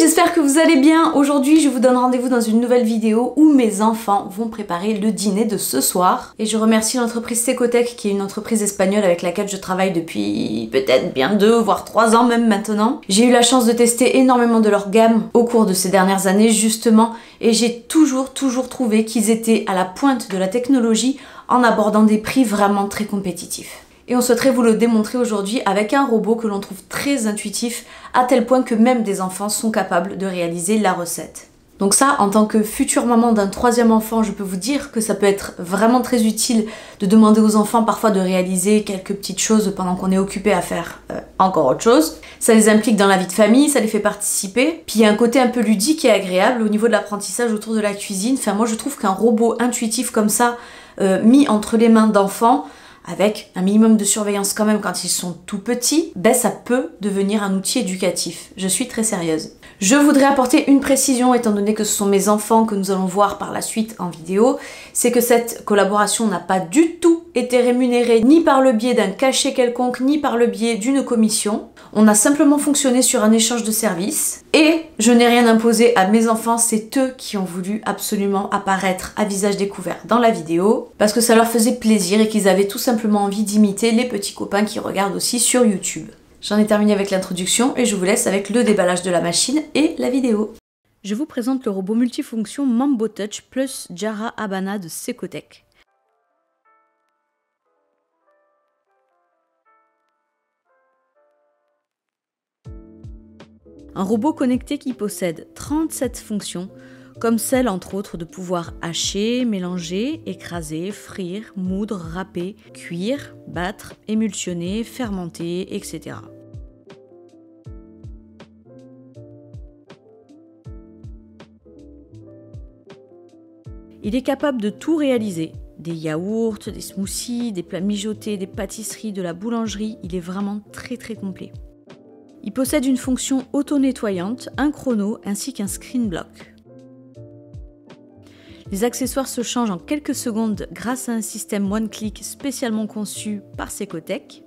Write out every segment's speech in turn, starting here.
j'espère que vous allez bien. Aujourd'hui, je vous donne rendez-vous dans une nouvelle vidéo où mes enfants vont préparer le dîner de ce soir. Et je remercie l'entreprise Secotec, qui est une entreprise espagnole avec laquelle je travaille depuis peut-être bien 2 voire 3 ans même maintenant. J'ai eu la chance de tester énormément de leur gamme au cours de ces dernières années justement, et j'ai toujours trouvé qu'ils étaient à la pointe de la technologie en abordant des prix vraiment très compétitifs. Et on souhaiterait vous le démontrer aujourd'hui avec un robot que l'on trouve très intuitif, à tel point que même des enfants sont capables de réaliser la recette. Donc ça, en tant que future maman d'un 3e enfant, je peux vous dire que ça peut être vraiment très utile de demander aux enfants parfois de réaliser quelques petites choses pendant qu'on est occupé à faire encore autre chose. Ça les implique dans la vie de famille, ça les fait participer. Puis il y a un côté un peu ludique et agréable au niveau de l'apprentissage autour de la cuisine. Enfin moi je trouve qu'un robot intuitif comme ça, mis entre les mains d'enfants, avec un minimum de surveillance quand même quand ils sont tout petits, ben ça peut devenir un outil éducatif. Je suis très sérieuse. Je voudrais apporter une précision, étant donné que ce sont mes enfants que nous allons voir par la suite en vidéo, c'est que cette collaboration n'a pas du tout été rémunérée ni par le biais d'un cachet quelconque, ni par le biais d'une commission. On a simplement fonctionné sur un échange de services et je n'ai rien imposé à mes enfants, c'est eux qui ont voulu absolument apparaître à visage découvert dans la vidéo parce que ça leur faisait plaisir et qu'ils avaient tout simplement envie d'imiter les petits copains qui regardent aussi sur YouTube. J'en ai terminé avec l'introduction et je vous laisse avec le déballage de la machine et la vidéo. Je vous présente le robot multifonction Mambo Touch plus Jara Habana de Secotec. Un robot connecté qui possède 37 fonctions, comme celle entre autres de pouvoir hacher, mélanger, écraser, frire, moudre, râper, cuire, battre, émulsionner, fermenter, etc. Il est capable de tout réaliser, des yaourts, des smoothies, des plats mijotés, des pâtisseries, de la boulangerie, il est vraiment très complet. Il possède une fonction auto-nettoyante, un chrono ainsi qu'un screen block. Les accessoires se changent en quelques secondes grâce à un système one-click spécialement conçu par Secotec.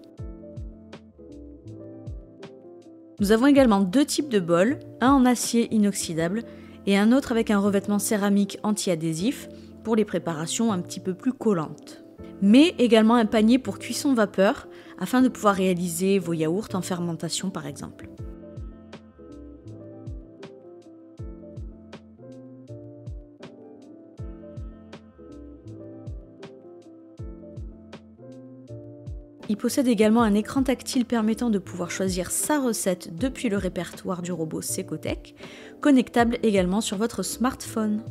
Nous avons également 2 types de bols, un en acier inoxydable et un autre avec un revêtement céramique anti-adhésif pour les préparations un petit peu plus collantes. Mais également un panier pour cuisson vapeur afin de pouvoir réaliser vos yaourts en fermentation par exemple. Il possède également un écran tactile permettant de pouvoir choisir sa recette depuis le répertoire du robot Secotec, connectable également sur votre smartphone.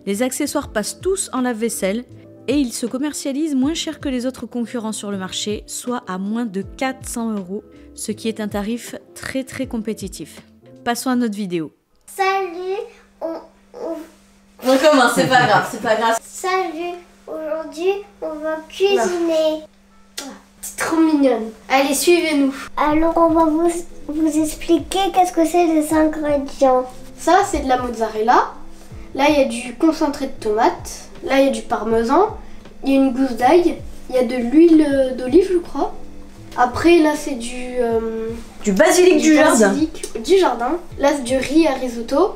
Les accessoires passent tous en lave-vaisselle et ils se commercialisent moins cher que les autres concurrents sur le marché, soit à moins de 400 €, ce qui est un tarif très compétitif. Passons à notre vidéo. Salut, On recommence, c'est pas grave. Salut, aujourd'hui on va cuisiner. C'est trop mignonne. Allez, suivez-nous. Alors on va vous expliquer qu'est-ce que c'est les ingrédients. Ça, c'est de la mozzarella. Là, il y a du concentré de tomate. Là, il y a du parmesan. Il y a une gousse d'ail. Il y a de l'huile d'olive, je crois. Après, là, c'est du basilic du jardin. Du jardin. Là, c'est du riz à risotto.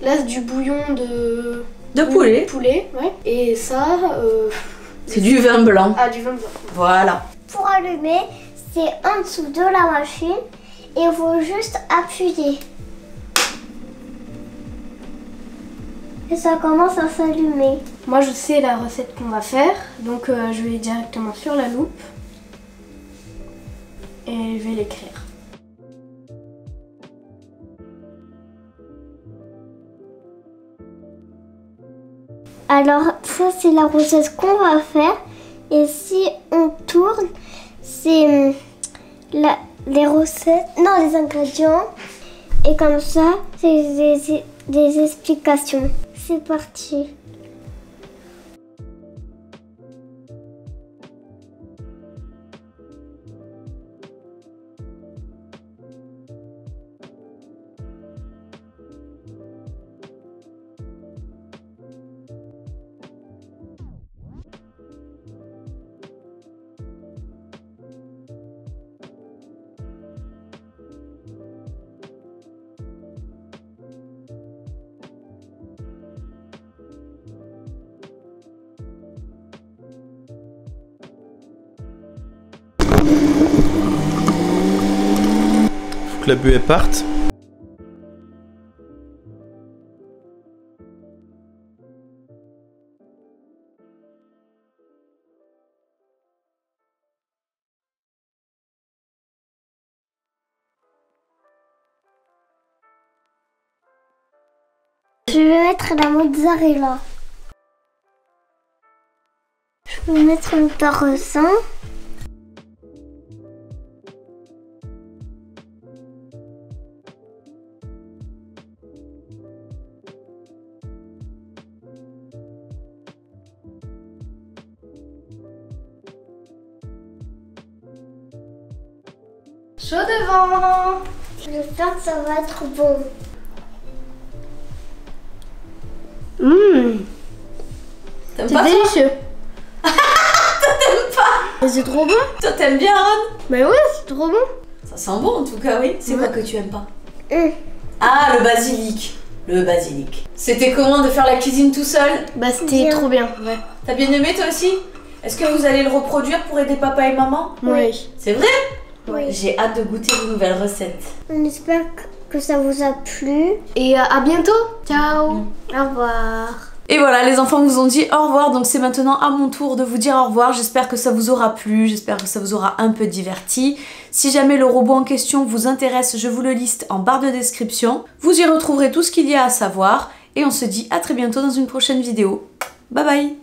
Là, c'est du bouillon de poulet, ouais. Et ça... c'est du vin blanc. Ah, du vin blanc. Voilà. Pour allumer, c'est en dessous de la machine et il faut juste appuyer. Et ça commence à s'allumer. Moi, je sais la recette qu'on va faire, donc je vais directement sur la loupe et je vais l'écrire. Alors ça c'est la recette qu'on va faire et si on tourne c'est les recettes, non les ingrédients et comme ça c'est des explications. C'est parti. que la buée parte. Je vais mettre la mozzarella. Je vais mettre le parmesan. Chaud devant. J'espère que ça va être bon. T'aimes C'est pas ça? délicieux. T'aimes pas? Mais c'est trop bon. Toi t'aimes bien, Ron? Mais ouais, c'est trop bon. Ça sent bon en tout cas, oui. C'est quoi que tu aimes pas? Hum. Ah, le basilic. Le basilic. C'était comment de faire la cuisine tout seul? Bah c'était Bien. trop bien. Ouais. T'as bien aimé toi aussi? Est-ce que vous allez le reproduire pour aider papa et maman? Oui. C'est vrai? Oui. J'ai hâte de goûter vos nouvelles recettes. On espère que ça vous a plu. Et à bientôt. Ciao. Au revoir. Et voilà, les enfants vous ont dit au revoir, donc c'est maintenant à mon tour de vous dire au revoir. J'espère que ça vous aura plu, j'espère que ça vous aura un peu diverti. Si jamais le robot en question vous intéresse, je vous le liste en barre de description. Vous y retrouverez tout ce qu'il y a à savoir. Et on se dit à très bientôt dans une prochaine vidéo. Bye bye!